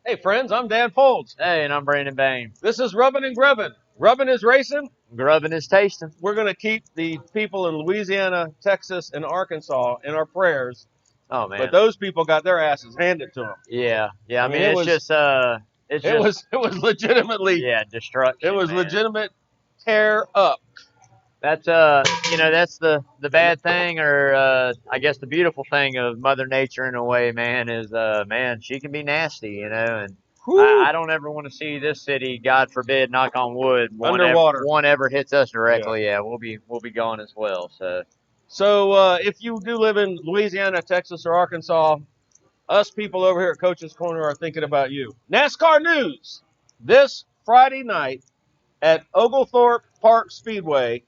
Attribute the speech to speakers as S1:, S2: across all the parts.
S1: Hey, friends, I'm Dan Folds.
S2: Hey, and I'm Brandon Bain.
S1: This is Rubbin' and Grubbin'. Rubbin' is racing.
S2: Grubbing is tasting.
S1: We're going to keep the people in Louisiana, Texas, and Arkansas in our prayers.
S2: Oh man.
S1: But those people got their asses handed to them.
S2: Yeah. I mean,
S1: it
S2: it's
S1: was
S2: just
S1: it was legitimately
S2: destruction.
S1: it was
S2: man.
S1: legitimate tear up.
S2: That's that's the bad thing, or I guess the beautiful thing of Mother Nature in a way, man, is man, she can be nasty, and I don't ever want to see this city, God forbid, knock on wood,
S1: Underwater.
S2: one ever hits us directly.
S1: Yeah.
S2: Yeah, we'll be gone as well.
S1: So if you do live in Louisiana, Texas, or Arkansas, us people over here at Coach's Corner are thinking about you. NASCAR News this Friday night at Oglethorpe Park Speedway.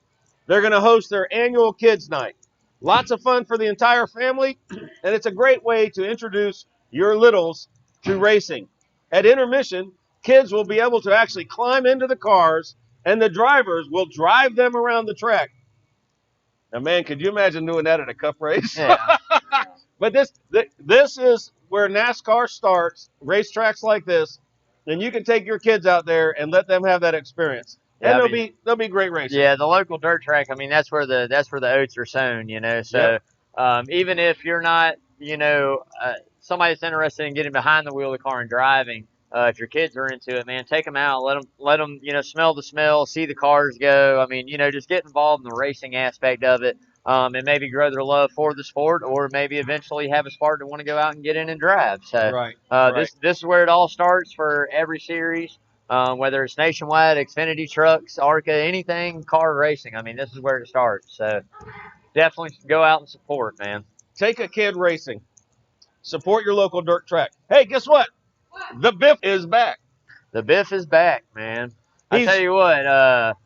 S1: They're going to host their annual Kids Night. Lots of fun for the entire family, and it's a great way to introduce your littles to racing. At intermission, kids will be able to actually climb into the cars, and the drivers will drive them around the track. Now, man, could you imagine doing that at a cup race?
S2: Yeah.
S1: But this is where NASCAR starts, racetracks like this, and you can take your kids out there and let them have that experience.
S2: Yeah,
S1: And they'll be great racing.
S2: Yeah, the local dirt track. I mean, that's where the oats are sown. So even if you're not, somebody that's interested in getting behind the wheel of the car and driving, if your kids are into it, man, take them out, let them, smell the smell, see the cars go. I mean, just get involved in the racing aspect of it, and maybe grow their love for the sport, or maybe eventually have a spark to want to go out and get in and drive. So
S1: Right.
S2: this is where it all starts for every series. Whether it's Nationwide, Xfinity trucks, ARCA, anything car racing. I mean, this is where it starts. So definitely go out and support, man.
S1: Take a kid racing. Support your local dirt track. Hey, guess what? The Biff is back.
S2: The Biff is back, man. I tell you what,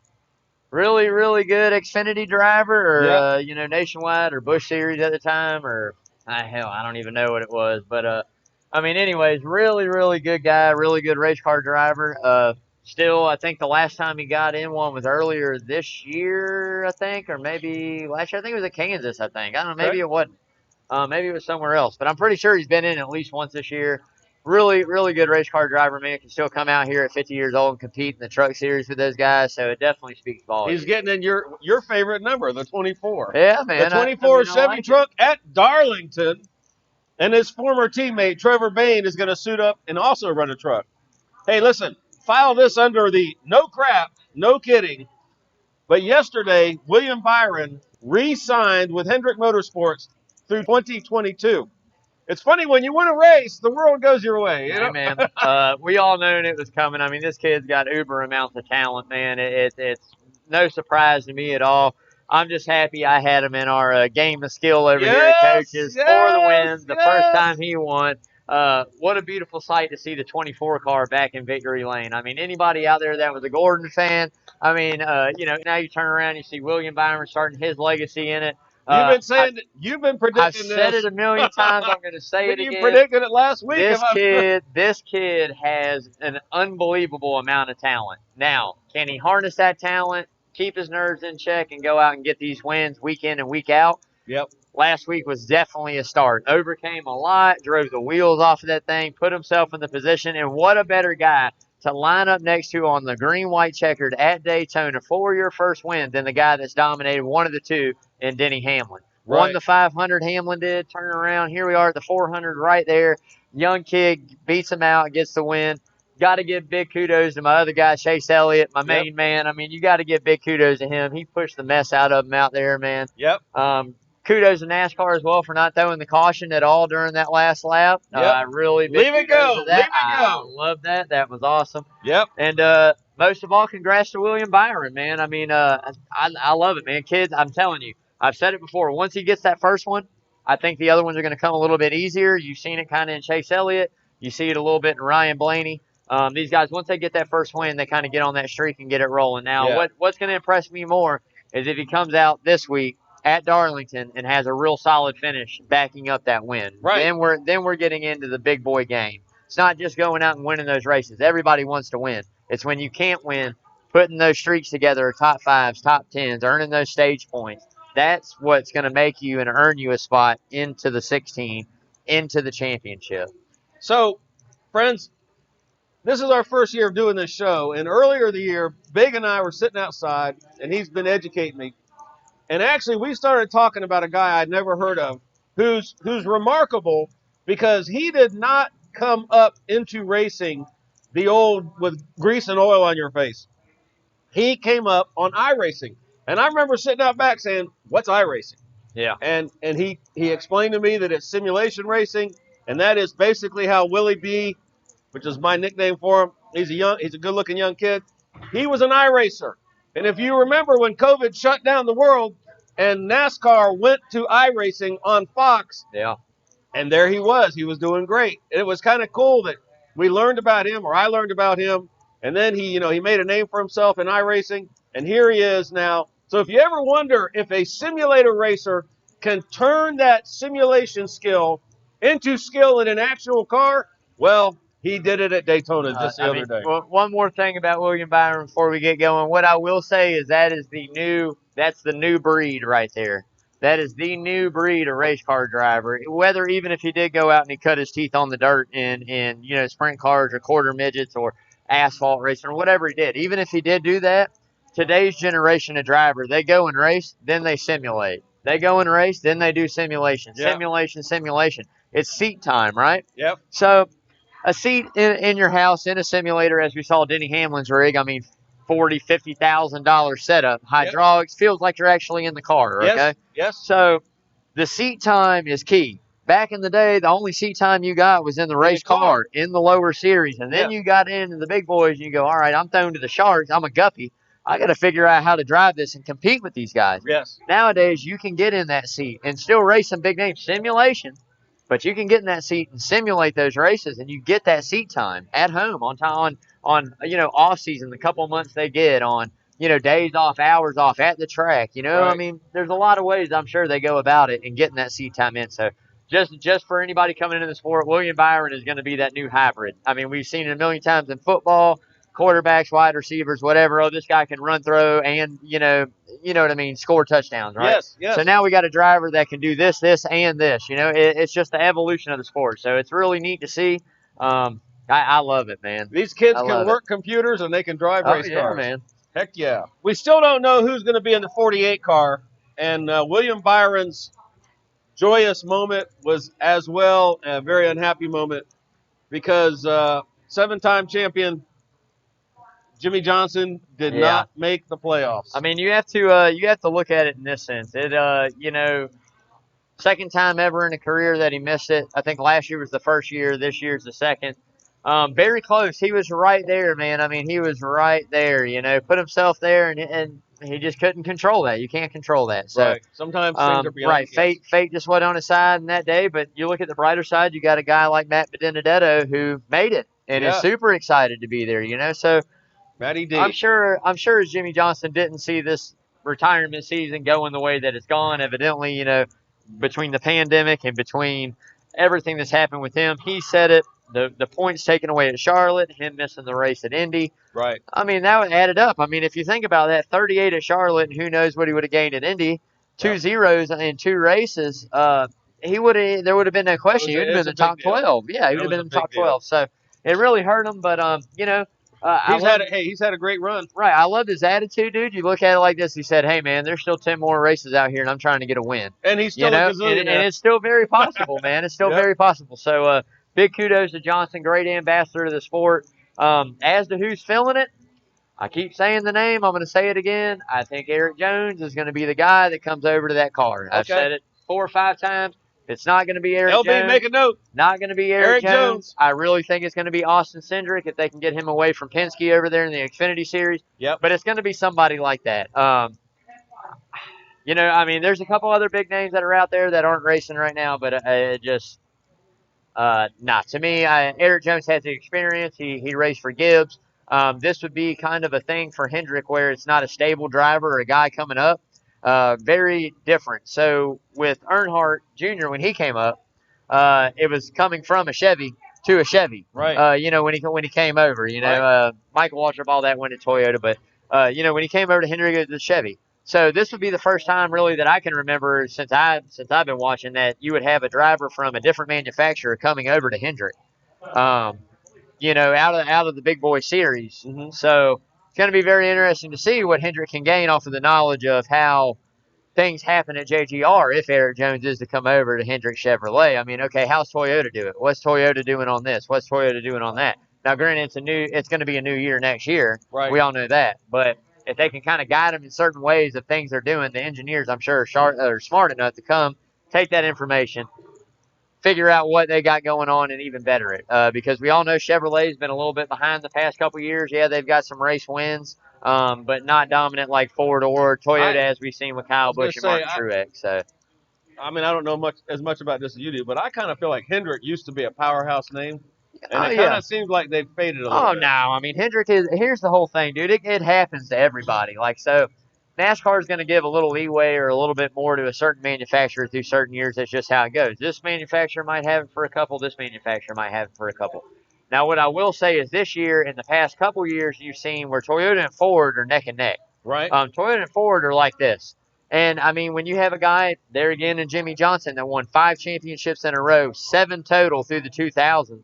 S2: really, really good Xfinity driver, or Nationwide or Busch Series at the time, or hell, I don't even know what it was. But I mean, anyways, really, really good guy, really good race car driver. Still, I think the last time he got in one was earlier this year, I think, or maybe last year. I think it was at Kansas, I think. I don't know, maybe it wasn't. Maybe it was somewhere else, but I'm pretty sure he's been in at least once this year. Really, really good race car driver, man. Can still come out here at 50 years old and compete in the truck series with those guys. So it definitely speaks volumes.
S1: He's getting in your favorite number, the 24.
S2: Yeah, man.
S1: The 24 Chevy truck at Darlington. And his former teammate, Trevor Bain, is going to suit up and also run a truck. Hey, listen, file this under the no crap, no kidding. But yesterday, William Byron re-signed with Hendrick Motorsports through 2022. It's funny, when you win a race, the world goes your way. You know?
S2: Hey, man. We all known it was coming. I mean, this kid's got uber amounts of talent, man. It's no surprise to me at all. I'm just happy I had him in our game of skill over here at Coaches for the win. The first time he won. What a beautiful sight to see the 24 car back in victory lane. I mean, anybody out there that was a Gordon fan, I mean, now you turn around, you see William Byron starting his legacy in it.
S1: You've been predicting
S2: I've
S1: this.
S2: said it a million times. I'm going to say it again.
S1: You predicted it last week.
S2: This kid has an unbelievable amount of talent. Now, can he harness that talent, keep his nerves in check, and go out and get these wins week in and week out?
S1: Yep.
S2: Last week was definitely a start. Overcame a lot, drove the wheels off of that thing, put himself in the position, and what a better guy to line up next to on the green-white checkered at Daytona for your first win than the guy that's dominated one of the two in Denny Hamlin.
S1: Right.
S2: Won the 500, Hamlin did, turn around. Here we are at the 400 right there. Young kid beats him out, gets the win. Got to give big kudos to my other guy, Chase Elliott, my main man. I mean, you got to give big kudos to him. He pushed the mess out of him out there, man.
S1: Yep.
S2: Kudos to NASCAR as well for not throwing the caution at all during that last lap.
S1: Yep.
S2: Leave it go. I love that. That was awesome.
S1: Yep.
S2: And most of all, congrats to William Byron, man. I mean, I love it, man. Kids, I'm telling you, I've said it before. Once he gets that first one, I think the other ones are going to come a little bit easier. You've seen it kind of in Chase Elliott. You see it a little bit in Ryan Blaney. These guys, once they get that first win, they kind of get on that streak and get it rolling. Now, what's going to impress me more is if he comes out this week at Darlington and has a real solid finish backing up that win.
S1: Right.
S2: Then we're getting into the big boy game. It's not just going out and winning those races. Everybody wants to win. It's when you can't win, putting those streaks together, top fives, top tens, earning those stage points. That's what's going to make you and earn you a spot into the 16, into the championship.
S1: So, friends, this is our first year of doing this show, and earlier the year, Big and I were sitting outside, and he's been educating me. And actually, we started talking about a guy I'd never heard of, who's remarkable because he did not come up into racing the old with grease and oil on your face. He came up on iRacing, and I remember sitting out back saying, "What's iRacing?"
S2: Yeah.
S1: And he explained to me that it's simulation racing, and that is basically how Willie B, which is my nickname for him, he's a good-looking young kid. He was an iRacer, and if you remember when COVID shut down the world, and NASCAR went to iRacing on Fox,
S2: Yeah.
S1: and there he was. He was doing great. And it was kind of cool that we learned about him, or I learned about him, and then he made a name for himself in iRacing, and here he is now. So if you ever wonder if a simulator racer can turn that simulation skill into skill in an actual car, well, he did it at Daytona just the other day.
S2: Well, one more thing about William Byron before we get going. What I will say is that's the new breed right there. That is the new breed of race car driver. Whether even if he did go out and he cut his teeth on the dirt in sprint cars or quarter midgets or asphalt racing or whatever he did, even if he did do that, today's generation of driver, they go and race, then they simulate. They go and race, then they do simulation.
S1: Yep.
S2: Simulation. It's seat time, right?
S1: Yep.
S2: So a seat in your house in a simulator, as we saw Denny Hamlin's rig, I mean, $40,000-$50,000 setup, hydraulics, feels like you're actually in the car, okay?
S1: Yes.
S2: So the seat time is key. Back in the day, the only seat time you got was in the race car, in the lower series. And then you got into the big boys, and you go, all right, I'm thrown to the sharks. I'm a guppy. I got to figure out how to drive this and compete with these guys.
S1: Yes.
S2: Nowadays, you can get in that seat and still race some big name simulation. But you can get in that seat and simulate those races, and you get that seat time at home on time on off season, the couple months they get on days off, hours off at the track.
S1: Right.
S2: I mean, there's a lot of ways I'm sure they go about it and getting that seat time in. So just for anybody coming into the sport, William Byron is going to be that new hybrid. I mean, we've seen it a million times in football. Quarterbacks, wide receivers, whatever. Oh, this guy can run, throw, and you know what I mean, score touchdowns, right?
S1: Yes.
S2: So now we got a driver that can do this, and this. It's just the evolution of the sport. So it's really neat to see. I love it, man.
S1: These kids can work computers and they can drive race cars.
S2: Man.
S1: Heck yeah. We still don't know who's going to be in the 48 car, and William Byron's joyous moment was as well a very unhappy moment because 7-time champion Jimmy Johnson did not make the playoffs.
S2: I mean, you have to look at it in this sense. It second time ever in a career that he missed it. I think last year was the first year. This year's the second. Very close. He was right there, man. I mean, he was right there. Put himself there, and he just couldn't control that. You can't control that. So
S1: right. Sometimes things are beyond
S2: Fate just wasn't on his side in that day. But you look at the brighter side. You got a guy like Matt Benedetto who made it and is super excited to be there. So.
S1: Matty D.
S2: I'm sure as Jimmy Johnson didn't see this retirement season going the way that it's gone. Evidently, between the pandemic and between everything that's happened with him, he said it. The points taken away at Charlotte, him missing the race at Indy.
S1: Right.
S2: I mean, that added up. I mean, if you think about that, 38 at Charlotte, and who knows what he would have gained at Indy. 2 zeros in 2 races. There would have been no question. He would have been in the top 12. Yeah, he would have been in the top 12. So it really hurt him, but
S1: he's had a great run.
S2: Right. I love his attitude, dude. You look at it like this. He said, hey, man, there's still 10 more races out here, and I'm trying to get a win.
S1: And he's still a gazillionaire.
S2: And it's still very possible, man. It's still very possible. So big kudos to Johnson. Great ambassador to the sport. As to who's filling it, I keep saying the name. I'm going to say it again. I think Eric Jones is going to be the guy that comes over to that car. I've said it 4 or 5 times. It's not going to be Eric Jones.
S1: LB, make a note.
S2: Not going to be Eric Jones. I really think it's going to be Austin Cindric if they can get him away from Penske over there in the Xfinity Series.
S1: Yep.
S2: But it's going to be somebody like that. I mean, there's a couple other big names that are out there that aren't racing right now, but to me, Eric Jones has the experience. He raced for Gibbs. This would be kind of a thing for Hendrick where it's not a stable driver or a guy coming up. Very different. So with Earnhardt Jr., when he came up, it was coming from a Chevy to a Chevy.
S1: Right.
S2: When he came over, Michael Waltrip, all that went to Toyota, but when he came over to Hendrick, it was a Chevy. So this would be the first time really that I can remember since I've been watching that you would have a driver from a different manufacturer coming over to Hendrick. out of the big boy series.
S1: Mm-hmm.
S2: So it's going to be very interesting to see what Hendrick can gain off of the knowledge of how things happen at JGR if Eric Jones is to come over to Hendrick Chevrolet. I mean, okay, how's Toyota do it? What's Toyota doing on this? What's Toyota doing on that? Now, granted, it's going to be a new year next year.
S1: Right.
S2: We all know that. But if they can kind of guide them in certain ways of things they're doing, the engineers, I'm sure, are smart enough to come take that information, figure out what they got going on, and even better it. Because we all know Chevrolet's been a little bit behind the past couple years. Yeah, they've got some race wins, but not dominant like Ford or Toyota, as we've seen with Kyle Busch and Martin Truex. So,
S1: I mean, I don't know as much about this as you do, but I kind of feel like Hendrick used to be a powerhouse name, and it kind of seems like they've faded a little bit.
S2: Oh, no. I mean, Hendrick here's the whole thing, dude. It happens to everybody. Like, so NASCAR is going to give a little leeway or a little bit more to a certain manufacturer through certain years. That's just how it goes. This manufacturer might have it for a couple. This manufacturer might have it for a couple. Now, what I will say is this year, in the past couple years, you've seen where Toyota and Ford are neck and neck.
S1: Right.
S2: Toyota and Ford are like this. And, I mean, when you have a guy, there again, in Jimmy Johnson, that won 5 championships in a row, 7 total through the 2000s,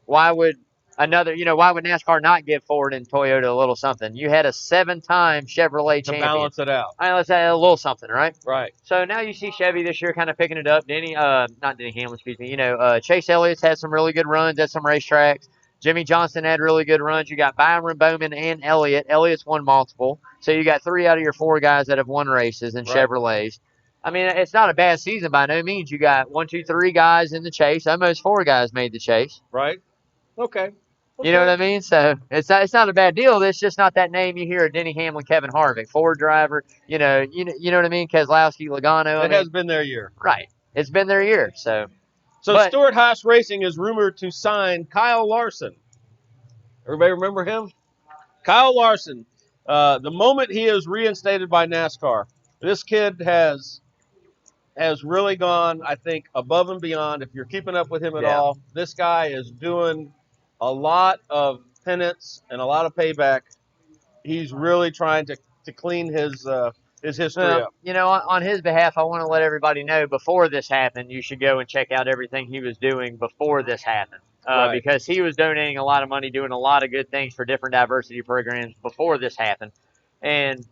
S2: why would NASCAR not give Ford and Toyota a little something? You had a 7-time Chevrolet champion. To
S1: balance it out.
S2: Let's add a little something, right?
S1: Right.
S2: So now you see Chevy this year kind of picking it up. Not Denny Hamlin, excuse me. Chase Elliott's had some really good runs at some racetracks. Jimmy Johnson had really good runs. You got Byron, Bowman, and Elliott. Elliott's won multiple. So you got 3 out of your 4 guys that have won races in Chevrolets. I mean, it's not a bad season by no means. You got 1, 2, 3 guys in the chase. Almost 4 guys made the chase.
S1: Right. Okay.
S2: You know what I mean? So it's not a bad deal. It's just not that name you hear of Denny Hamlin, Kevin Harvick, Ford driver. You know what I mean? Keselowski, Logano.
S1: It has been their year.
S2: Right. It's been their year. So
S1: Stewart-Haas Racing is rumored to sign Kyle Larson. Everybody remember him? Kyle Larson. The moment he is reinstated by NASCAR, this kid has really gone, I think, above and beyond. If you're keeping up with him at all, this guy is doing a lot of penance and a lot of payback. He's really trying to clean his history up.
S2: On his behalf, I want to let everybody know before this happened, you should go and check out everything he was doing before this happened. Because he was donating a lot of money, doing a lot of good things for different diversity programs before this happened. And,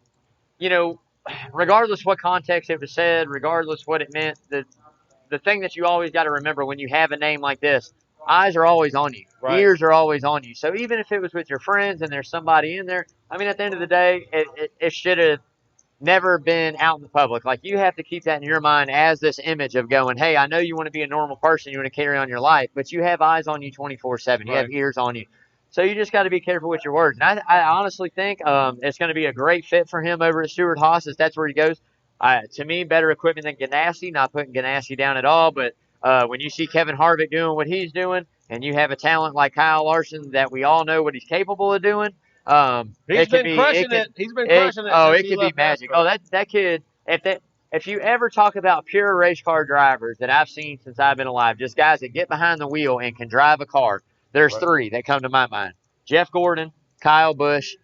S2: regardless what context it was said, regardless what it meant, the thing that you always got to remember when you have a name like this, eyes are always on you.
S1: Right.
S2: Ears are always on you. So even if it was with your friends and there's somebody in there, I mean, at the end of the day, it should have never been out in the public. Like, you have to keep that in your mind as this image of going, hey, I know you want to be a normal person, you want to carry on your life, but you have eyes on you 24/7. You have ears on you. So you just got to be careful with your words. And I honestly think it's going to be a great fit for him over at Stewart-Haas if that's where he goes. To me, better equipment than Ganassi. Not putting Ganassi down at all, but when you see Kevin Harvick doing what he's doing, and you have a talent like Kyle Larson that we all know what he's capable of doing,
S1: he's been crushing it. He's been crushing it. Oh,
S2: it could be magic. NASCAR. Oh, that kid. If you ever talk about pure race car drivers that I've seen since I've been alive, just guys that get behind the wheel and can drive a car, there's 3 that come to my mind: Jeff Gordon, Kyle Busch,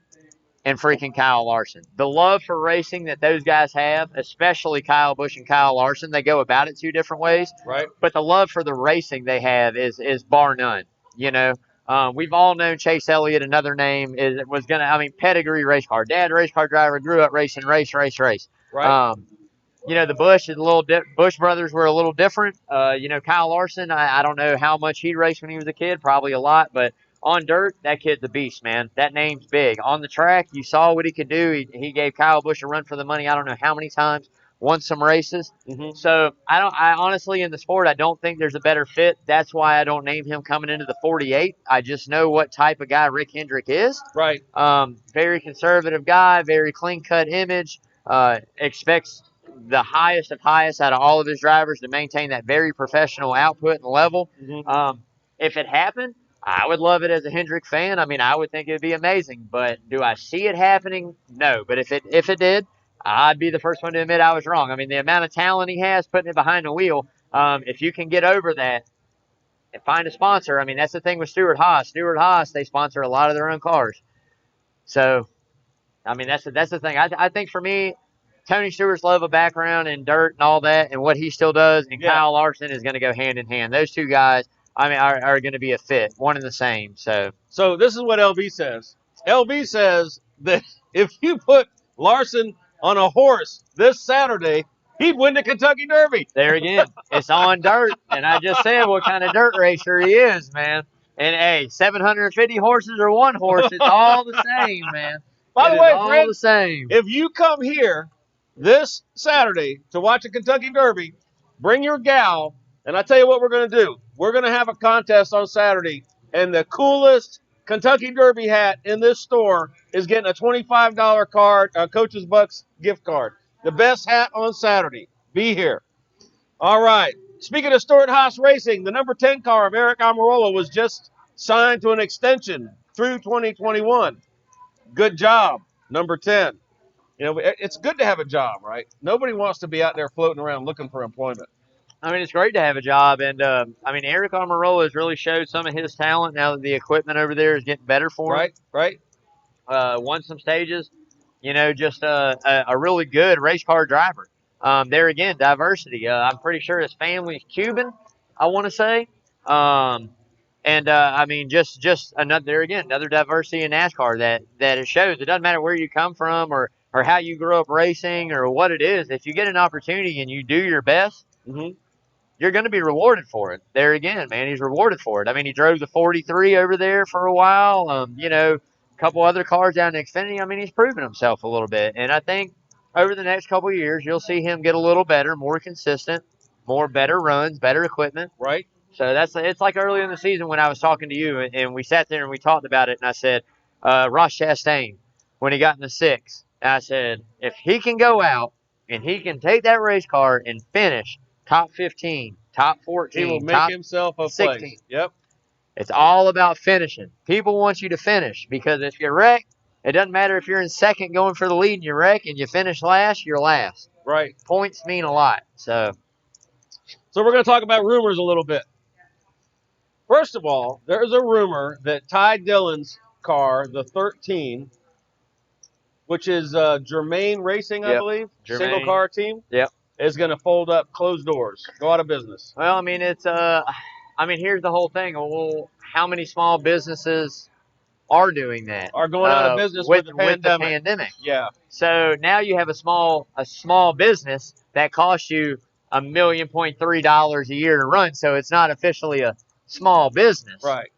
S2: and freaking Kyle Larson. The love for racing that those guys have, especially Kyle Busch and Kyle Larson, they go about it 2 different ways.
S1: Right.
S2: But the love for the racing they have is bar none. We've all known Chase Elliott. Another name pedigree race car. Dad, race car driver, grew up racing, race.
S1: Right.
S2: The Busch is Busch brothers were a little different. Kyle Larson, I don't know how much he raced when he was a kid, probably a lot, but on dirt, that kid's a beast, man. That name's big. On the track, you saw what he could do. He gave Kyle Busch a run for the money. I don't know how many times. Won some races.
S1: Mm-hmm.
S2: So I honestly, in the sport, I don't think there's a better fit. That's why I don't name him coming into the 48. I just know what type of guy Rick Hendrick is.
S1: Right.
S2: Very conservative guy, very clean cut image. Expects the highest of highest out of all of his drivers to maintain that very professional output and level.
S1: Mm-hmm.
S2: If it happened, I would love it as a Hendrick fan. I mean, I would think it would be amazing. But do I see it happening? No. But if it did, I'd be the first one to admit I was wrong. I mean, the amount of talent he has putting it behind the wheel, if you can get over that and find a sponsor, I mean, that's the thing with Stewart-Haas. Stewart-Haas, they sponsor a lot of their own cars. So, I mean, that's the thing. I think for me, Tony Stewart's love of background and dirt and all that and what he still does, and Kyle Larson is going to go hand in hand. Those 2 guys, are going to be a fit, one and the same.
S1: So this is what LB says. LB says that if you put Larson on a horse this Saturday, he'd win the Kentucky Derby.
S2: There again, it's on dirt, and I just said what kind of dirt racer he is, man. And hey, 750 horses or one horse, it's all the same, man.
S1: By the
S2: It is
S1: way,
S2: all
S1: Brent,
S2: the same.
S1: if you come here this Saturday to watch a Kentucky Derby, bring your gal, and I tell you what we're going to do. We're going to have a contest on Saturday, and the coolest Kentucky Derby hat in this store is getting a $25 card, a Coach's Bucks gift card. The best hat on Saturday. Be here. All right. Speaking of Stuart Haas Racing, the number 10 car of Eric Almirola was just signed to an extension through 2021. Good job, number 10. You know, it's good to have a job, right? Nobody wants to be out there floating around looking for employment.
S2: I mean, it's great to have a job, and Eric Almirola has really showed some of his talent now that the equipment over there is getting better for him.
S1: Right.
S2: Won some stages, just a really good race car driver. There again, diversity. I'm pretty sure his family's Cuban, I want to say. Just another diversity in NASCAR that it shows. It doesn't matter where you come from or how you grew up racing or what it is. If you get an opportunity and you do your best, you're going to be rewarded for it. There again, man, he's rewarded for it. I mean, he drove the 43 over there for a while. A couple other cars down in Xfinity. I mean, he's proven himself a little bit, and I think over the next couple of years, you'll see him get a little better, more consistent, more better runs, better equipment.
S1: Right.
S2: So it's like early in the season when I was talking to you, and we sat there and we talked about it, and I said, Ross Chastain, when he got in the 6, I said, if he can go out and he can take that race car and finish top 15, top 14,
S1: he will make
S2: top
S1: himself a
S2: 16.
S1: place. Yep.
S2: It's all about finishing. People want you to finish because if you wreck, it doesn't matter if you're in second going for the lead and you wreck and you finish last, you're last.
S1: Right.
S2: Points mean a lot. So
S1: we're going to talk about rumors a little bit. First of all, there's a rumor that Ty Dillon's car, the 13, which is Germain Racing, I believe, single car team, is going to fold up, close doors, go out of business.
S2: Well, I mean, here's the whole thing. Well, how many small businesses are doing that?
S1: Are going out of business with the pandemic. Yeah.
S2: So now you have a small business that costs you $1.3 million a year to run. So it's not officially a small business.
S1: Right.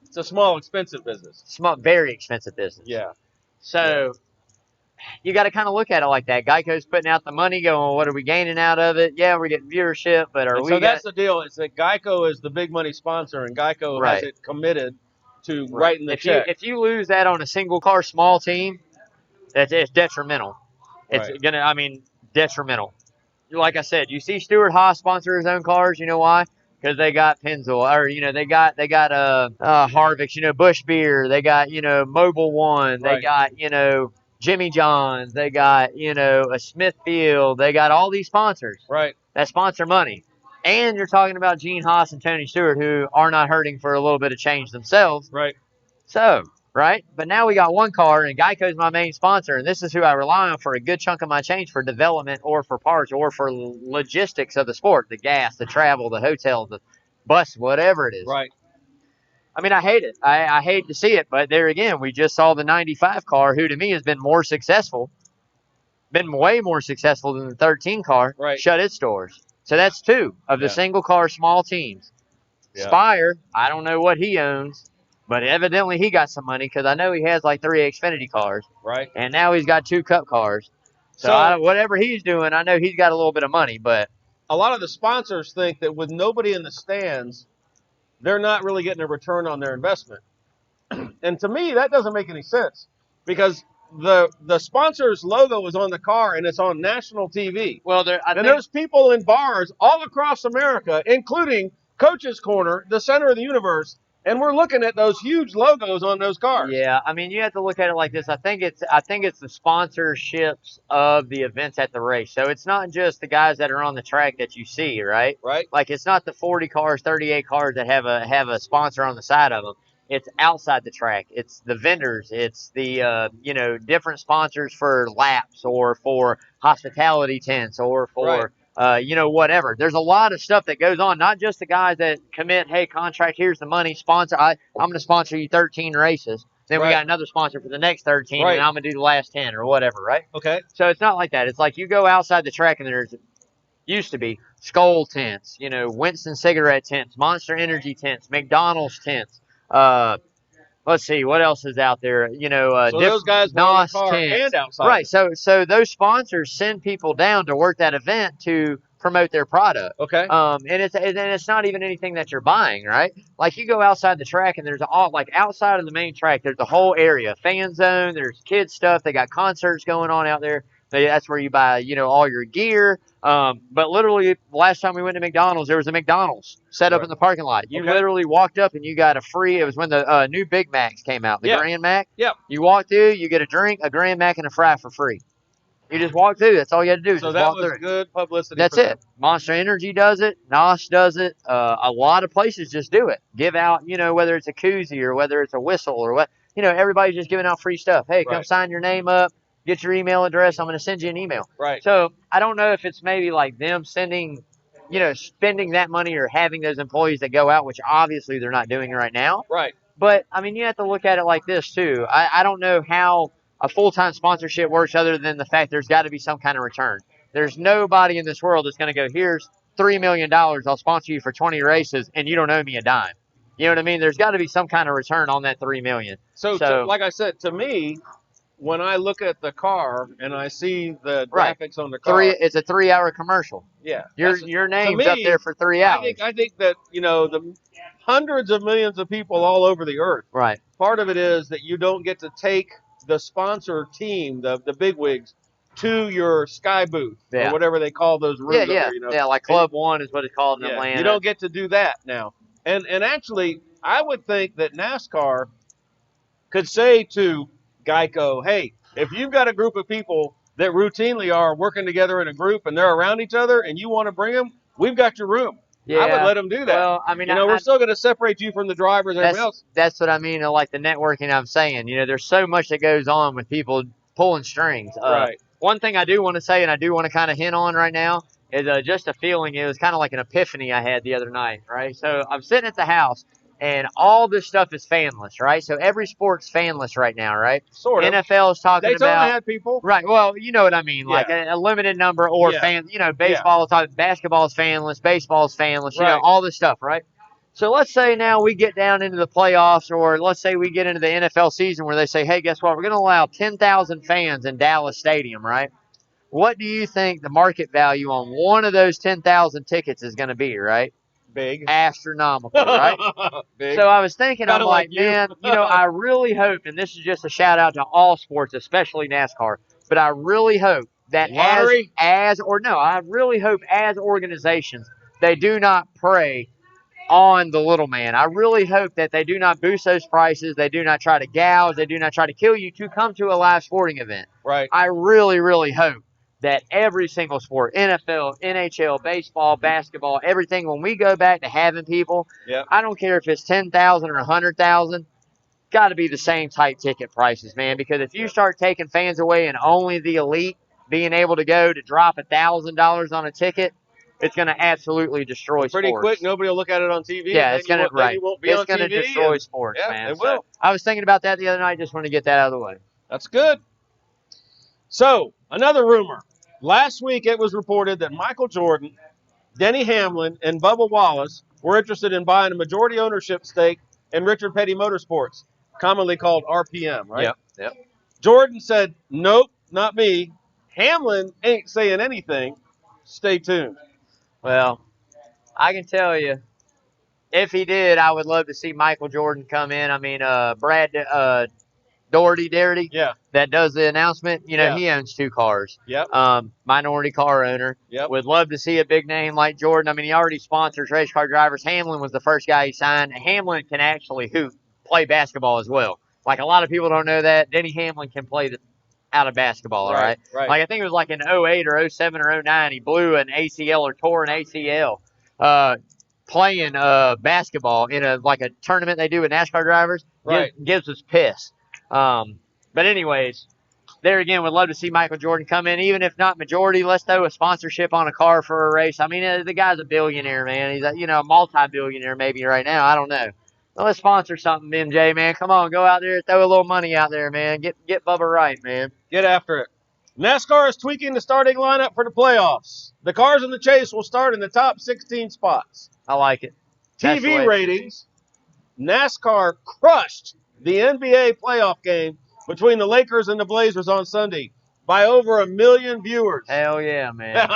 S1: It's a small, expensive business.
S2: Very expensive business.
S1: Yeah.
S2: So you got to kind of look at it like that. Geico's putting out the money, going, well, what are we gaining out of it? Yeah, we're getting viewership, but
S1: that's the deal. It's that Geico is the big money sponsor, and Geico has it committed to writing the check.
S2: If you lose that on a single car small team, it's detrimental. It's detrimental. Like I said, you see Stuart Haas sponsor his own cars. You know why? Because they got Pennzoil, or they got Harvick's, Bush Beer. They got Mobile One. They got Jimmy John's. They got a Smithfield. They got all these sponsors.
S1: Right.
S2: That sponsor money, and you're talking about Gene Haas and Tony Stewart, who are not hurting for a little bit of change themselves.
S1: Right.
S2: So. Right? But now we got one car, and Geico's my main sponsor, and this is who I rely on for a good chunk of my change for development or for parts or for logistics of the sport, the gas, the travel, the hotel, the bus, whatever it is.
S1: Right.
S2: I mean, I hate it. I hate to see it, but there again, we just saw the 95 car, who to me has been way more successful than the 13 car, shut its doors. So that's 2 of the single car small teams. Yeah. Spire, I don't know what he owns. But evidently he got some money because I know he has like 3 Xfinity cars.
S1: Right.
S2: And now he's got 2 Cup cars. So whatever he's doing, I know he's got a little bit of money. But
S1: a lot of the sponsors think that with nobody in the stands, they're not really getting a return on their investment. And to me, that doesn't make any sense because the sponsor's logo is on the car and it's on national TV.
S2: Well,
S1: there's people in bars all across America, including Coach's Corner, the center of the universe. And we're looking at those huge logos on those cars.
S2: Yeah, I mean, you have to look at it like this. I think it's the sponsorships of the events at the race. So it's not just the guys that are on the track that you see, right?
S1: Right.
S2: Like it's not the 40 cars, 38 cars that have a sponsor on the side of them. It's outside the track. It's the vendors. It's the different sponsors for laps or for hospitality tents or for whatever. There's a lot of stuff that goes on, not just the guys that commit, hey, contract, here's the money, sponsor. I'm going to sponsor you 13 races. Then we got another sponsor for the next 13, and I'm going to do the last 10 or whatever, right?
S1: Okay.
S2: So it's not like that. It's like you go outside the track, and there's used to be Skoal tents, Winston cigarette tents, Monster Energy tents, McDonald's tents. Let's see what else is out there.
S1: So those guys were on the car and outside.
S2: Right. So those sponsors send people down to work that event to promote their product.
S1: Okay.
S2: And it's not even anything that you're buying, right? Like you go outside the track and there's outside of the main track, there's a whole area, fan zone. There's kids stuff. They got concerts going on out there. That's where you buy, all your gear. But literally, last time we went to McDonald's, there was a McDonald's set up in the parking lot. You literally walked up and you got a free. It was when the new Big Macs came out, the Grand Mac.
S1: Yeah.
S2: You walk through, you get a drink, a Grand Mac, and a fry for free. You just walk through. That's all you had to do.
S1: So that was good publicity.
S2: That's it. Monster Energy does it. NOS does it. A lot of places just do it. Give out, whether it's a koozie or whether it's a whistle or what. Everybody's just giving out free stuff. Hey, come sign your name up. Get your email address. I'm going to send you an email.
S1: Right.
S2: So I don't know if it's maybe like them sending, spending that money or having those employees that go out, which obviously they're not doing right now.
S1: Right.
S2: But, I mean, you have to look at it like this, too. I don't know how a full-time sponsorship works other than the fact there's got to be some kind of return. There's nobody in this world that's going to go, here's $3 million. I'll sponsor you for 20 races, and you don't owe me a dime. You know what I mean? There's got to be some kind of return on that $3 million.
S1: So like I said, to me, when I look at the car and I see the graphics on the car,
S2: it's a 3-hour commercial.
S1: Yeah,
S2: your name's up there for 3 hours.
S1: I think that the hundreds of millions of people all over the earth.
S2: Right.
S1: Part of it is that you don't get to take the sponsor team, the bigwigs, to your sky booth or whatever they call those rooms.
S2: Yeah, like Club One is what it's called in Atlanta.
S1: You don't get to do that now. And actually, I would think that NASCAR could say to Geico, hey, if you've got a group of people that routinely are working together in a group and they're around each other and you want to bring them, we've got your room.
S2: Yeah.
S1: I would let them do that.
S2: Well, I mean,
S1: we're still going to separate you from the drivers and everything else.
S2: That's what I mean, like the networking I'm saying. There's so much that goes on with people pulling strings.
S1: Right.
S2: One thing I do want to say, and I do want to kind of hint on right now, is just a feeling. It was kind of like an epiphany I had the other night, right? So I'm sitting at the house, and all this stuff is fanless, right? So every sport's fanless right now, right?
S1: Sort of.
S2: NFL is talking
S1: Daytona
S2: about
S1: had people.
S2: Right. Well, you know what I mean. Like a limited number or fans. Baseball is talking. Basketball is fanless. Baseball is fanless. All this stuff, right? So let's say now we get down into the playoffs, or let's say we get into the NFL season where they say, hey, guess what? We're going to allow 10,000 fans in Dallas Stadium, right? What do you think the market value on one of those 10,000 tickets is going to be, right?
S1: Big.
S2: Astronomical, right?
S1: Big.
S2: So I was thinking, I'm like,
S1: you.
S2: man, I really hope, and this is just a shout out to all sports, especially NASCAR, but I really hope that I really hope as organizations, they do not prey on the little man. I really hope that they do not boost those prices. They do not try to gouge. They do not try to kill you to come to a live sporting event.
S1: Right.
S2: I really, really hope that every single sport, NFL, NHL, baseball, basketball, everything, when we go back to having people, I don't care if it's 10,000 or 100,000, got to be the same type ticket prices, man. Because if you start taking fans away and only the elite being able to go to drop $1,000 on a ticket, it's going to absolutely destroy
S1: pretty
S2: sports.
S1: Quick. Nobody will look at it on TV.
S2: Yeah, it's going to
S1: It's
S2: going to destroy sports, man.
S1: It will.
S2: I was thinking about that the other night. Just want to get that out of the way.
S1: That's good. So, another rumor. Last week it was reported that Michael Jordan, Denny Hamlin, and Bubba Wallace were interested in buying a majority ownership stake in Richard Petty Motorsports, commonly called RPM, right?
S2: Yep.
S1: Jordan said, nope, not me. Hamlin ain't saying anything. Stay tuned.
S2: Well, I can tell you, if he did, I would love to see Michael Jordan come in. I mean, Brad Doherty, that does the announcement. He owns 2 cars. Minority car owner. Would love to see a big name like Jordan. I mean, he already sponsors race car drivers. Hamlin was the first guy he signed. Hamlin can actually play basketball as well. Like, a lot of people don't know that. Denny Hamlin can play out of basketball, all right? Like, I think it was like in 08 or 07 or 09, he blew an ACL or tore an ACL playing basketball in a tournament they do with NASCAR drivers. Gibbs was pissed. But anyways, there again, would love to see Michael Jordan come in, even if not majority. Let's throw a sponsorship on a car for a race. I mean, the guy's a billionaire, man. He's a multi-billionaire maybe right now. I don't know. Well, let's sponsor something, MJ, man. Come on, go out there, throw a little money out there, man. Get Bubba right, man.
S1: Get after it. NASCAR is tweaking the starting lineup for the playoffs. The cars in the chase will start in the top 16 spots.
S2: I like it.
S1: TV ratings, NASCAR crushed the NBA playoff game between the Lakers and the Blazers on Sunday by over 1 million viewers.
S2: Hell yeah, man.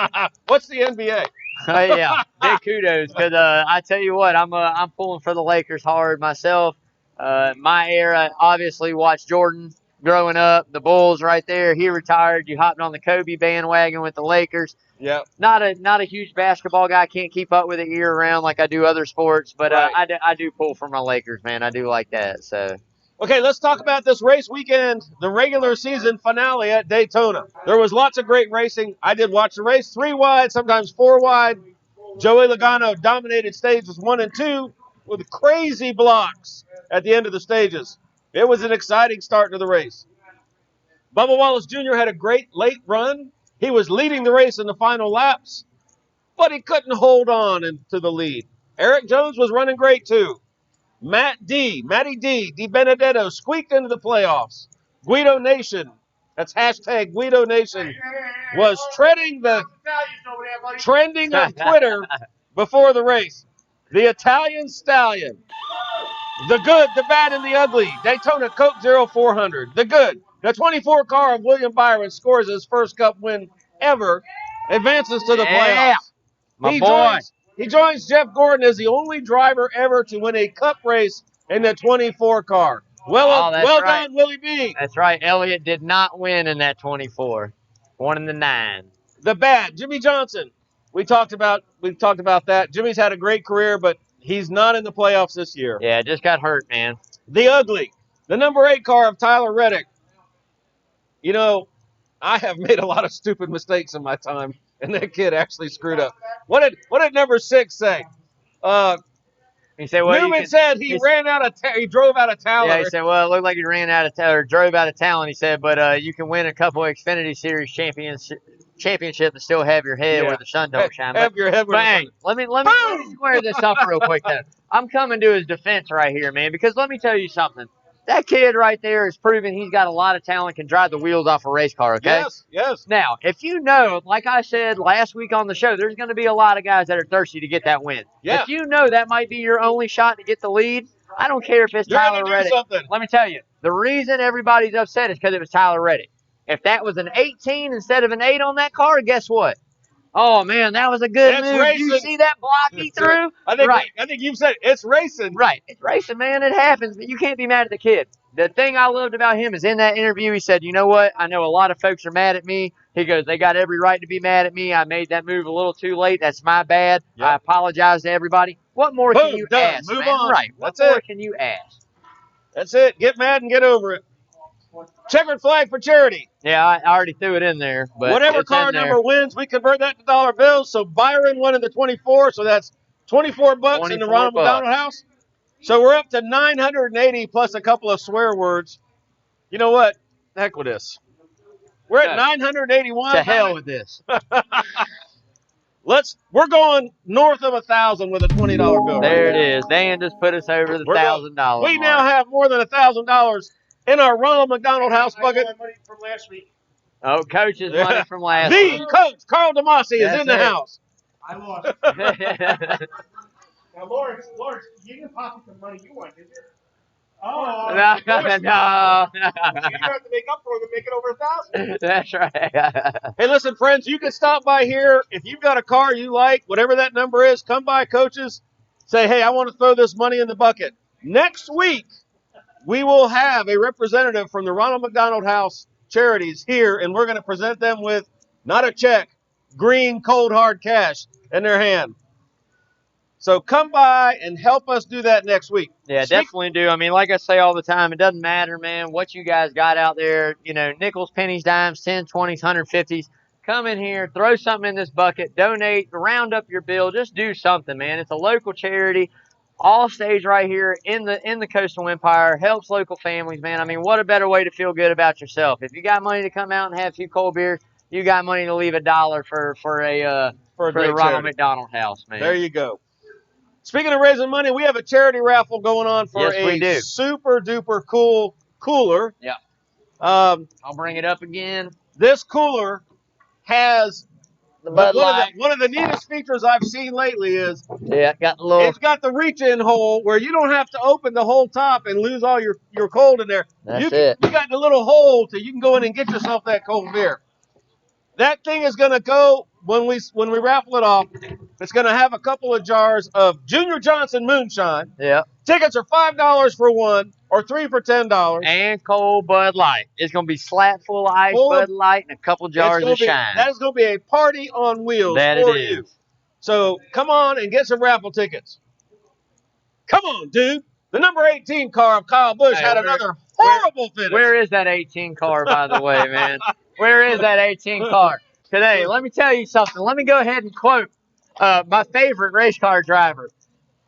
S1: What's the NBA?
S2: Yeah, big kudos, because I tell you what, I'm pulling for the Lakers hard myself. My era, obviously, watched Jordan growing up, the Bulls right there. He retired. You hopped on the Kobe bandwagon with the Lakers.
S1: Yeah.
S2: Not a huge basketball guy. Can't keep up with it year round like I do other sports, but
S1: right.
S2: I do pull for my Lakers, man. I do like that. So.
S1: Okay, let's talk about this race weekend, the regular season finale at Daytona. There was lots of great racing. I did watch the race 3 wide, sometimes 4 wide. Joey Logano dominated stages 1 and 2 with crazy blocks at the end of the stages. It was an exciting start to the race. Bubba Wallace Jr. had a great late run. He was leading the race in the final laps, but he couldn't hold on to the lead. Eric Jones was running great too. Matty D Benedetto squeaked into the playoffs. Guido Nation, that's hashtag Guido Nation, was trending on Twitter before the race. The Italian Stallion. The good, the bad, and the ugly. Daytona Coke 0400. The good. The 24 car of William Byron scores his first Cup win ever. Advances to the playoffs. He joins Jeff Gordon as the only driver ever to win a Cup race in the 24 car. Well done, Willie B.
S2: That's right. Elliott did not win in that 24. One in the 9.
S1: The bad, Jimmy Johnson. We talked about that. Jimmy's had a great career, but he's not in the playoffs this year.
S2: Yeah, just got hurt, man.
S1: The ugly, the number 8 car of Tyler Reddick. You know, I have made a lot of stupid mistakes in my time, and that kid actually screwed up. What did number 6 say?
S2: He said, well,
S1: Newman said he drove out of talent.
S2: Yeah, he said, well, it looked like he ran out of or drove out of talent. He said, but you can win a couple of Xfinity Series championship and still have your head where the sun don't shine.
S1: Have your head where the sun.
S2: Let me square this up real quick, though. I'm coming to his defense right here, man, because let me tell you something. That kid right there is proving he's got a lot of talent, can drive the wheels off a race car, okay?
S1: Yes.
S2: Now, if you know, like I said last week on the show, there's going to be a lot of guys that are thirsty to get that win.
S1: Yeah.
S2: If you know that might be your only shot to get the lead, I don't care if it's Tyler Reddick. Let me tell you, the reason everybody's upset is because it was Tyler Reddick. If that was an 18 instead of an 8 on that car, guess what? Oh, man, that was a good move.
S1: Racing.
S2: You see that block he threw?
S1: I think you've said it's racing.
S2: Right. It's racing, man. It happens, but you can't be mad at the kid. The thing I loved about him is in that interview, he said, you know what? I know a lot of folks are mad at me. He goes, they got every right to be mad at me. I made that move a little too late. That's my bad. Yep. I apologize to everybody. What more can you ask,
S1: Move
S2: man?
S1: on.
S2: Right. What more can you ask?
S1: That's it. Get mad and get over it. Checkered flag for charity.
S2: Yeah, I already threw it in there. But
S1: whatever car number wins, we convert that to dollar bills. So Byron won in the 24, so that's $24 in the Ronald McDonald House. So we're up to 980 plus a couple of swear words. You know what? The heck with this. We're at 981.
S2: To hell with this.
S1: We're going north of 1,000 with a $20 bill.
S2: There it is. Dan just put us over the $1,000.
S1: We now have more than $1,000 in our Ronald McDonald House bucket.
S3: Money from last week.
S2: Oh, coach's money from last week.
S1: The coach, Carl DeMasi, is in the house.
S3: I lost. Now, Lawrence, you didn't pocket the money you won, did you? Oh.
S2: No.
S3: You're going to have to make up for it and make it over 1,000.
S2: That's right.
S1: Hey, listen, friends, you can stop by here. If you've got a car you like, whatever that number is, come by, coaches. Say, hey, I want to throw this money in the bucket. Next week, we will have a representative from the Ronald McDonald House Charities here, and we're going to present them with not a check, green, cold, hard cash in their hand. So come by and help us do that next week.
S2: Yeah, definitely do. I mean, like I say all the time, it doesn't matter, man, what you guys got out there. You know, nickels, pennies, dimes, 10s, 20s, 150s. Come in here, throw something in this bucket, donate, round up your bill. Just do something, man. It's a local charity. all stays right here in the Coastal Empire. Helps local families, man. I mean, what a better way to feel good about yourself. If you got money to come out and have a few cold beers, you got money to leave $1 for the Ronald McDonald House, man.
S1: There you go. Speaking of raising money, we have a charity raffle going on for
S2: Yes, we do.
S1: super duper cool cooler.
S2: Yeah.
S1: I'll
S2: bring it up again.
S1: This cooler has
S2: the Bud Light.
S1: One of the neatest features I've seen lately is
S2: it's
S1: got the reach-in hole where you don't have to open the whole top and lose all your cold in there. You got the little hole so you can go in and get yourself that cold beer. That thing is going to go when we raffle it off. It's going to have a couple of jars of Junior Johnson Moonshine.
S2: Yeah.
S1: Tickets are $5 for one or 3 for $10.
S2: And cold Bud Light. It's going to be slap full of ice Bud Light and a couple jars of Shine.
S1: That is going to be a party on wheels for you. So come on and get some raffle tickets. Come on, dude. The number 18 car of Kyle Busch had another horrible finish.
S2: Where is that 18 car, by the way, man? Where is that 18 car? Today, let me tell you something. Let me go ahead and quote my favorite race car driver.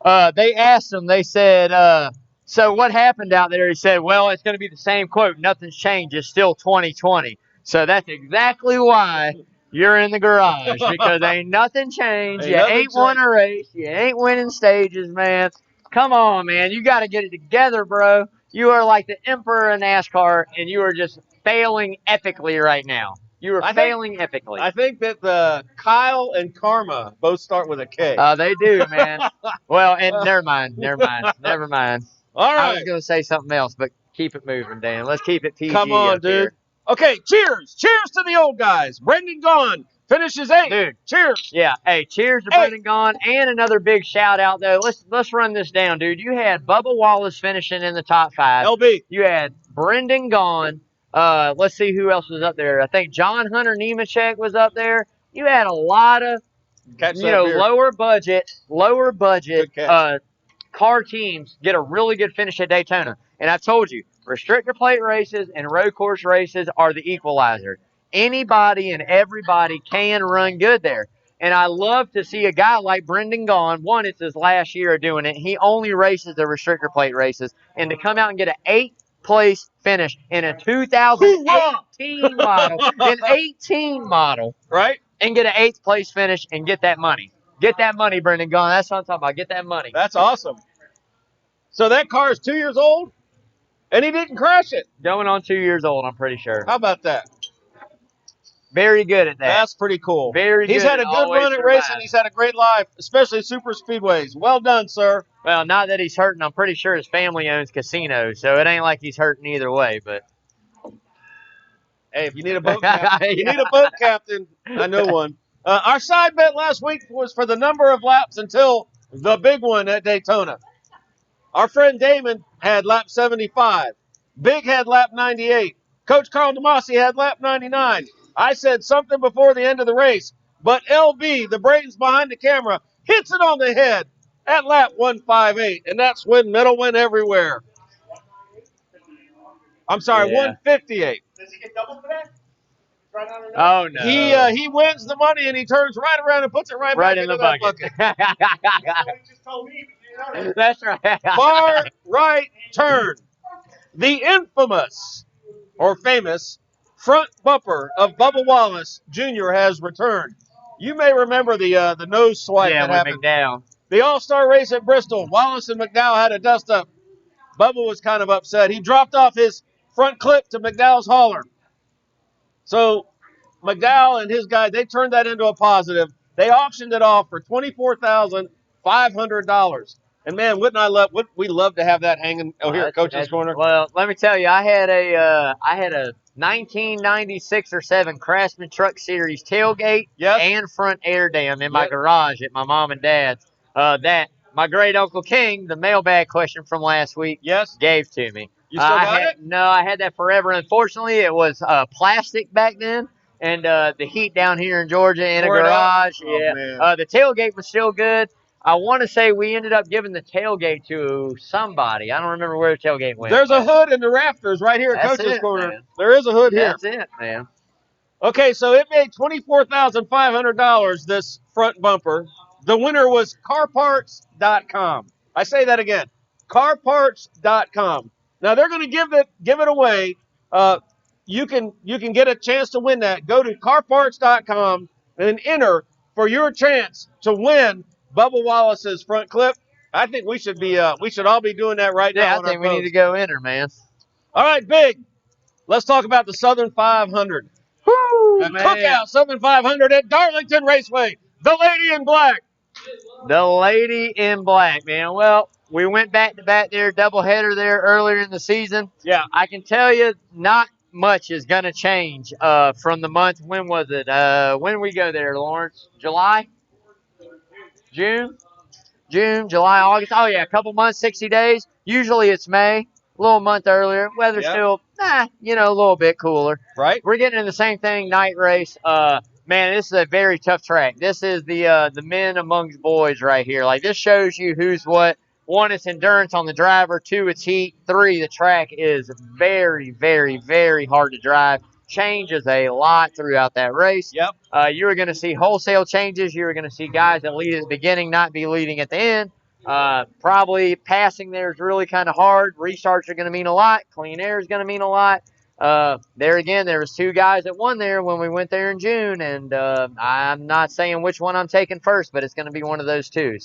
S2: They asked him, they said, so what happened out there? He said, well, it's going to be the same quote. Nothing's changed. It's still 2020. So that's exactly why you're in the garage, because ain't nothing changed. You ain't won a race. You ain't winning stages, man. Come on, man. You got to get it together, bro. You are like the emperor of NASCAR, and you are just failing epically right now. You are failing epically.
S1: I think that Kyle and Karma both start with a K.
S2: They do, man. Well, and never mind. All right. I was going to say something else, but keep it moving, Dan. Let's keep it PG.
S1: Come on, dude. Here. Okay, cheers. Cheers to the old guys. Brendan Gaughan finishes 8th.
S2: Dude.
S1: Cheers.
S2: Yeah. Hey, cheers to Brendan Gaughan. And another big shout out, though. Let's run this down, dude. You had Bubba Wallace finishing in the top 5.
S1: LB.
S2: You had Brendan Gaughan. Let's see who else was up there. I think John Hunter Nemechek was up there. You had a lot of, lower budget car teams get a really good finish at Daytona. And I told you, restrictor plate races and road course races are the equalizer. Anybody and everybody can run good there. And I love to see a guy like Brendan Gaughan. One, it's his last year of doing it. He only races the restrictor plate races. And to come out and get an 8th place finish in a 2018 model,
S1: right?
S2: And get an 8th place finish and get that money. Get that money, Brendan Gaughan. That's what I'm talking about. Get that money.
S1: That's awesome. So that car is 2 years old, and he didn't crash it.
S2: Going on 2 years old, I'm pretty sure.
S1: How about that?
S2: Very good at that.
S1: That's pretty cool.
S2: Very good.
S1: He's had a good run at racing. He's had a great life, especially super speedways. Well done, sir.
S2: Well, not that he's hurting. I'm pretty sure his family owns casinos, so it ain't like he's hurting either way. But
S1: hey, if you need a boat captain, I know one. Our side bet last week was for the number of laps until the big one at Daytona. Our friend Damon had lap 75. Big had lap 98. Coach Carl DeMasi had lap 99. I said something before the end of the race, but LB, the brains behind the camera, hits it on the head at lap 158, and that's when Middle went everywhere. I'm sorry, 158.
S3: Does he get double for that? Right on
S2: oh, no.
S1: He wins the money, and he turns right around and puts it right back into the bucket.
S3: He just told me.
S2: That's right.
S1: Far right turn. The infamous or famous front bumper of Bubba Wallace Jr. has returned. You may remember the nose swipe that happened.
S2: McDowell.
S1: The All-Star race at Bristol. Wallace and McDowell had a dust-up. Bubba was kind of upset. He dropped off his front clip to McDowell's hauler. So McDowell and his guy, they turned that into a positive. They auctioned it off for $24,500. And man, wouldn't we love to have that hanging here at Coach's Corner?
S2: Well, let me tell you, I had a 1996 or 7 Craftsman Truck Series tailgate and front air dam in my garage at my mom and dad's. That my great Uncle King, the mailbag question from last week, gave to me.
S1: You still got it?
S2: No, I had that forever. Unfortunately, it was plastic back then, and the heat down here in Georgia in a garage. The tailgate was still good. I want to say we ended up giving the tailgate to somebody. I don't remember where the tailgate went.
S1: There's a hood in the rafters right here at Coach's Corner.
S2: Man.
S1: There is a hood here.
S2: That's it, man.
S1: Okay, so it made $24,500, this front bumper. The winner was carparts.com. I say that again. CarParts.com. Now they're going to give it away. You can get a chance to win that. Go to CarParts.com and enter for your chance to win Bubba Wallace's front clip. I think we should all be doing that right now.
S2: Yeah, I think we need to go enter, man.
S1: All right, Big. Let's talk about the Southern 500.
S2: Woo,
S1: The
S2: man.
S1: Cookout Southern 500 at Darlington Raceway. The Lady in Black.
S2: The Lady in Black, man. Well, we went back to back there, doubleheader there earlier in the season.
S1: Yeah.
S2: I can tell you, not much is going to change from the month. When was it? When did we go there, Lawrence? July? June, July, August. Oh, yeah, a couple months, 60 days. Usually it's May, a little month earlier. Weather's still, a little bit cooler.
S1: Right.
S2: We're getting in the same thing, night race. Man, this is a very tough track. This is the men amongst boys right here. Like, this shows you who's what. One, it's endurance on the driver. Two, it's heat. Three, the track is very, very, very hard to drive. Changes a lot throughout that race.
S1: Yep.
S2: You are going to see wholesale changes. You are going to see guys that lead at the beginning not be leading at the end. Probably passing there is really kind of hard. Restarts are going to mean a lot. Clean air is going to mean a lot. There again, there was two guys that won there when we went there in June, and I'm not saying which one I'm taking first, but it's going to be one of those two.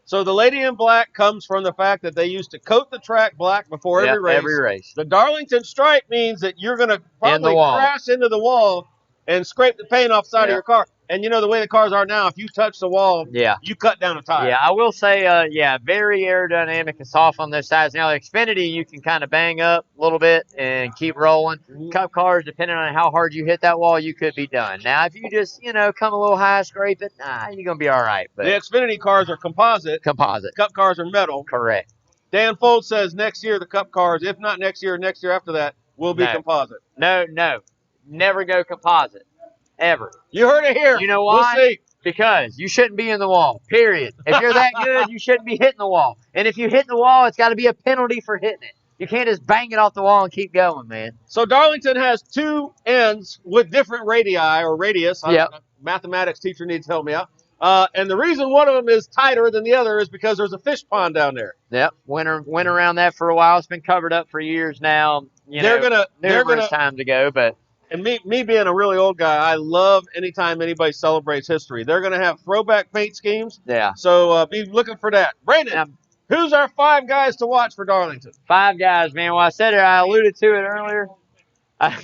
S1: So the Lady in Black comes from the fact that they used to coat the track black before every race. The Darlington stripe means that you're going to probably crash into the wall and scrape the paint off the side of your car. And you know the way the cars are now, if you touch the wall, you cut down a tire.
S2: Yeah, I will say, very aerodynamic and soft on those sides. Now, the Xfinity, you can kind of bang up a little bit and keep rolling. Cup cars, depending on how hard you hit that wall, you could be done. Now, if you just, come a little high, scrape it, you're going to be all right. But
S1: the Xfinity cars are composite.
S2: Composite.
S1: Cup cars are metal.
S2: Correct.
S1: Dan Fold says next year the Cup cars, if not next year after that, will be composite.
S2: No. Never go composite. Ever.
S1: You heard it here.
S2: You know why?
S1: We'll see.
S2: Because you shouldn't be in the wall, period. If you're that good, you shouldn't be hitting the wall. And if you hit the wall, it's got to be a penalty for hitting it. You can't just bang it off the wall and keep going, man.
S1: So Darlington has two ends with different radii or radius. Mathematics teacher needs to help me out. And the reason one of them is tighter than the other is because there's a fish pond down there.
S2: Yep. Went around that for a while. It's been covered up for years now. Numerous times ago, but.
S1: And me being a really old guy, I love anytime anybody celebrates history. They're going to have throwback paint schemes.
S2: Yeah.
S1: So be looking for that. Brandon, who's our 5 guys to watch for Darlington?
S2: 5 guys, man. Well, I said it. I alluded to it earlier. I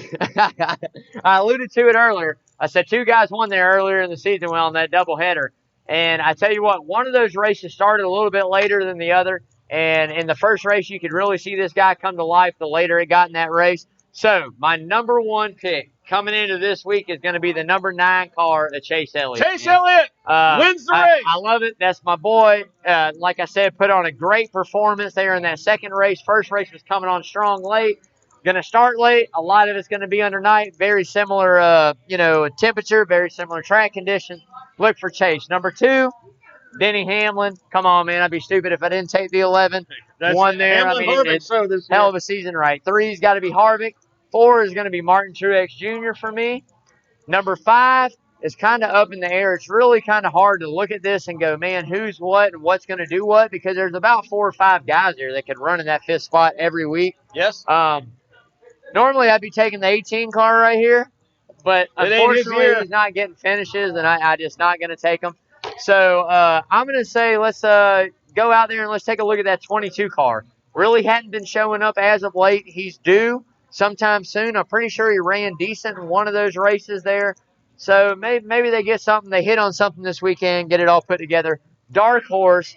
S2: said 2 guys won there earlier in the season on that doubleheader. And I tell you what, one of those races started a little bit later than the other. And in the first race, you could really see this guy come to life the later it got in that race. So, my number 1 pick coming into this week is going to be the number 9 car at Chase Elliott.
S1: Chase Elliott wins the race.
S2: I love it. That's my boy. Like I said, put on a great performance there in that second race. First race was coming on strong late. Going to start late. A lot of it's going to be under night. Very similar, temperature, very similar track conditions. Look for Chase. Number 2, Denny Hamlin. Come on, man. I'd be stupid if I didn't take the 11.
S1: That's
S2: 1 there. It's hell of a season, right? 3's got to be Harvick. 4 is going to be Martin Truex Jr. for me. Number 5 is kind of up in the air. It's really kind of hard to look at this and go, man, who's what and what's going to do what? Because there's about 4 or 5 guys there that could run in that 5th spot every week.
S1: Yes.
S2: Normally, I'd be taking the 18 car right here. But unfortunately, he's not getting finishes, and I just not going to take him. So I'm going to say let's go out there and let's take a look at that 22 car. Really hadn't been showing up as of late. He's due sometime soon. I'm pretty sure he ran decent in one of those races there. So maybe they get something. They hit on something this weekend, get it all put together. Dark horse,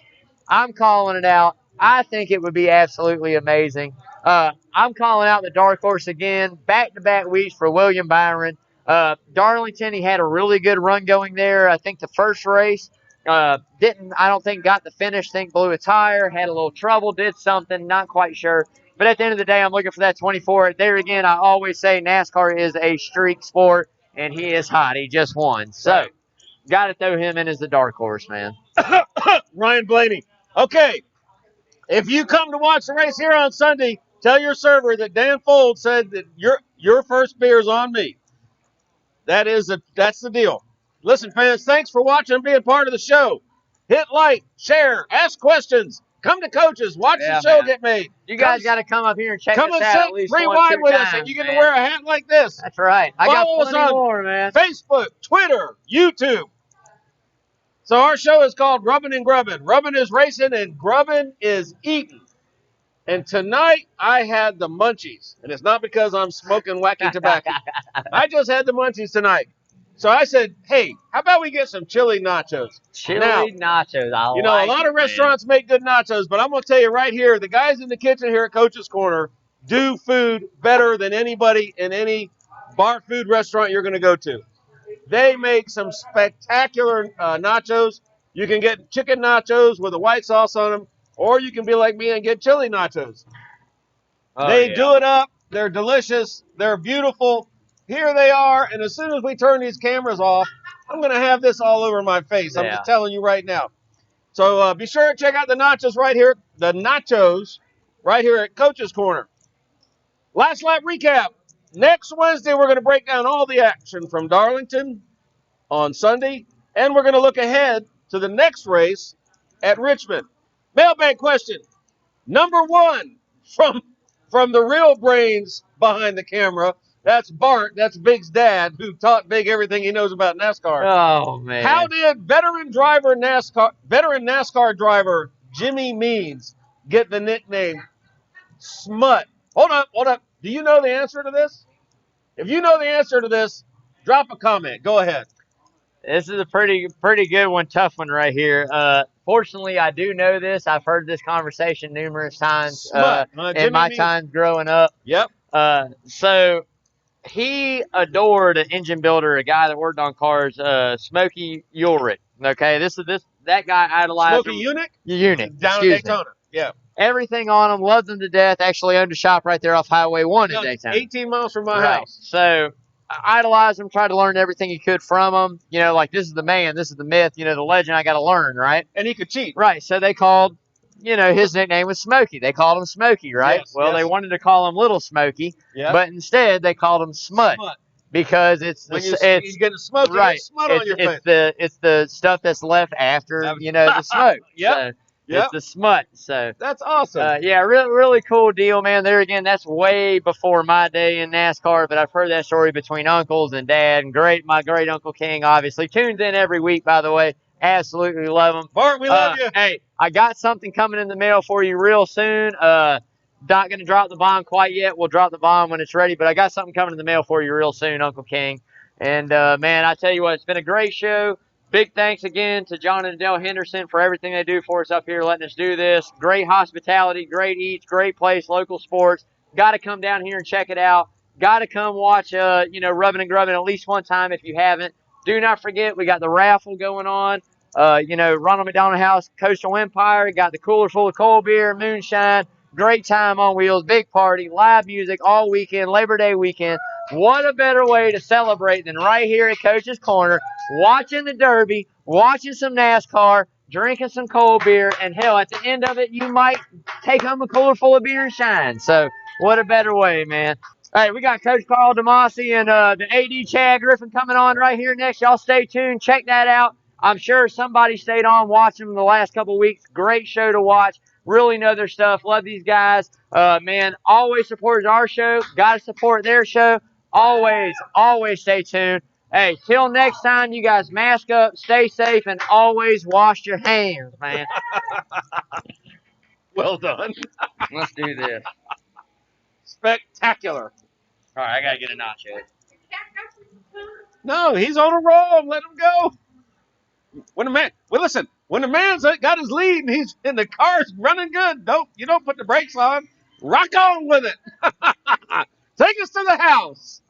S2: I'm calling it out. I think it would be absolutely amazing. I'm calling out the dark horse again. Back-to-back weeks for William Byron. Darlington, he had a really good run going there. I think the first race I don't think got the finish. Think blew a tire, had a little trouble, did something, not quite sure. But at the end of the day, I'm looking for that 24. There again, I always say NASCAR is a streak sport, and he is hot. He just won. So, got to throw him in as the dark horse, man.
S1: Ryan Blaney. Okay, if you come to watch the race here on Sunday, tell your server that Dan Fold said that your first beer is on me. That's the deal. Listen, fans, thanks for watching and being part of the show. Hit like, share, ask questions, Come to Coach's. Watch the show get made.
S2: You guys got to come up here and check
S1: come
S2: us
S1: and
S2: out
S1: sit
S2: at least
S1: 3
S2: one,
S1: wide
S2: 2
S1: with
S2: times,
S1: us, and you get
S2: man.
S1: to wear a hat like this.
S2: That's right. I got
S1: Follow us
S2: plenty
S1: on
S2: more, man.
S1: Facebook, Twitter, YouTube. So our show is called Rubbin' and Grubbin'. Rubbin' is racing and grubbin' is eating. And tonight I had the munchies. And it's not because I'm smoking wacky tobacco. I just had the munchies tonight. So I said, hey, how about we get some chili nachos?
S2: Chili nachos.
S1: A lot of restaurants make good nachos, but I'm going to tell you right here, the guys in the kitchen here at Coach's Corner do food better than anybody in any bar food restaurant you're going to go to. They make some spectacular nachos. You can get chicken nachos with a white sauce on them, or you can be like me and get chili nachos. They do it up. They're delicious. They're beautiful. Here they are, and as soon as we turn these cameras off, I'm going to have this all over my face. I'm just telling you right now. So be sure to check out the nachos right here at Coach's Corner. Last lap recap. Next Wednesday, we're going to break down all the action from Darlington on Sunday, and we're going to look ahead to the next race at Richmond. Mailbag question. Number 1 from the real brains behind the camera. That's Bart. That's Big's dad, who taught Big everything he knows about NASCAR.
S2: Oh, man.
S1: How did veteran NASCAR driver Jimmy Means get the nickname Smut? Hold up. Do you know the answer to this? If you know the answer to this, drop a comment. Go ahead.
S2: This is a pretty good one, tough one right here. Fortunately, I do know this. I've heard this conversation numerous times in my time growing up.
S1: Yep.
S2: So he adored an engine builder, a guy that worked on cars, Smokey Ulrich. Okay, that guy idolized
S1: Smokey
S2: him.
S1: Eunuch down at Daytona. Yeah.
S2: Everything on him, loved him to death. Actually owned a shop right there off Highway 1 in Daytona.
S1: 18 miles from my house.
S2: So I idolized him, tried to learn everything he could from him. Like, this is the man, this is the myth, the legend I got to learn, right?
S1: And he could cheat.
S2: Right. So they called, his nickname was Smokey. They called him Smokey, right?
S1: Yes,
S2: They wanted to call him Little Smokey, but instead they called him Smut. Because it's
S1: getting smoke,
S2: right.
S1: Smut on your face.
S2: It's the stuff that's left after the smoke.
S1: Yep.
S2: So it's the smut. So
S1: that's awesome.
S2: Really cool deal, man. There again, that's way before my day in NASCAR, but I've heard that story between uncles and dad, and my great Uncle King obviously tunes in every week. By the way, absolutely love him.
S1: Bart, we love you.
S2: Hey, I got something coming in the mail for you real soon. Not going to drop the bomb quite yet. We'll drop the bomb when it's ready, but I got something coming in the mail for you real soon, Uncle King. And, man, I tell you what, it's been a great show. Big thanks again to John and Adele Henderson for everything they do for us up here, letting us do this. Great hospitality, great eats, great place, local sports. Got to come down here and check it out. Got to come watch, Rubbin' and Grubbin' at least one time if you haven't. Do not forget, we got the raffle going on. Ronald McDonald House, Coastal Empire. Got the cooler full of cold beer, moonshine. Great time on wheels, big party, live music all weekend, Labor Day weekend. What a better way to celebrate than right here at Coach's Corner, watching the Derby, watching some NASCAR, drinking some cold beer, and hell, at the end of it, you might take home a cooler full of beer and shine. So what a better way, man. All right, we got Coach Carl DeMasi and the AD Chad Griffin coming on right here next. Y'all stay tuned. Check that out. I'm sure somebody stayed on watching them the last couple weeks. Great show to watch. Really know their stuff. Love these guys. Man, always supports our show. Got to support their show. Always stay tuned. Hey, till next time, you guys mask up, stay safe, and always wash your hands, man.
S1: Well done.
S2: Let's do this.
S1: Spectacular.
S2: All right, I got to get a nacho.
S1: No, he's on a roll. Let him go. When the man's got his lead and he's in the car's running good, you don't put the brakes on. Rock on with it. Take us to the house.